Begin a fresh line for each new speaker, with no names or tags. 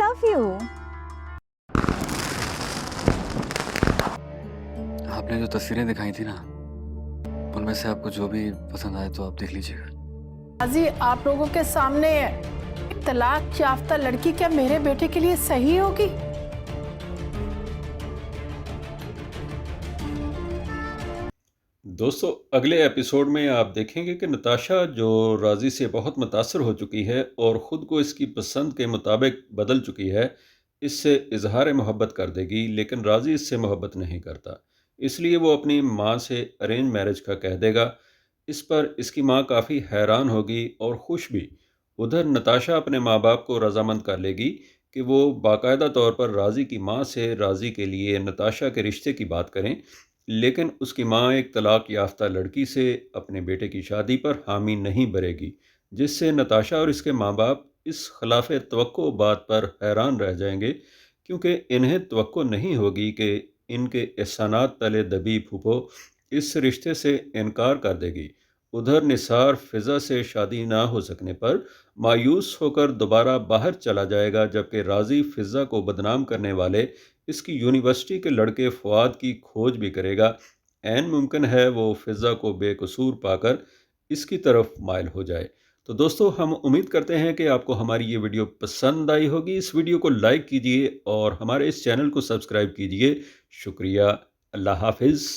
love you.
आपने जो तस्वीरें दिखाई थी ना, उनमें से आपको जो भी पसंद आए तो आप देख लीजिएगा।
राजी आप लोगों के सामने है, तलाक याफ्ता लड़की क्या मेरे बेटे के लिए सही होगी?
दोस्तों, अगले एपिसोड में आप देखेंगे कि नताशा जो राजी से बहुत मुतासर हो चुकी है और ख़ुद को इसकी पसंद के मुताबिक बदल चुकी है, इससे इजहार मोहब्बत कर देगी, लेकिन राजी इससे मोहब्बत नहीं करता। इसलिए वो अपनी माँ से अरेंज मैरिज का कह देगा। इस पर इसकी माँ काफ़ी हैरान होगी और खुश भी। उधर नताशा अपने माँ बाप को रजामंद कर लेगी कि वो बाकायदा तौर पर राजी की माँ से राजी के लिए नताशा के रिश्ते की बात करें, लेकिन उसकी माँ एक तलाक याफ्ता लड़की से अपने बेटे की शादी पर हामी नहीं भरेगी, जिससे नताशा और इसके माँ बाप इस खिलाफ तवक्को बात पर हैरान रह जाएंगे, क्योंकि इन्हें तवक्को नहीं होगी कि इनके एहसानात तले दबी फूफो इस रिश्ते से इनकार कर देगी। उधर निसार फ़िज़ा से शादी ना हो सकने पर मायूस होकर दोबारा बाहर चला जाएगा, जबकि राज़ी फ़िज़ा को बदनाम करने वाले इसकी यूनिवर्सिटी के लड़के फ़ुआद की खोज भी करेगा। ऐन मुमकिन है वो फ़िज़ा को बेकसूर पाकर इसकी तरफ माइल हो जाए। तो दोस्तों, हम उम्मीद करते हैं कि आपको हमारी ये वीडियो पसंद आई होगी। इस वीडियो को लाइक कीजिए और हमारे इस चैनल को सब्सक्राइब कीजिए। शुक्रिया। अल्लाह हाफिज़।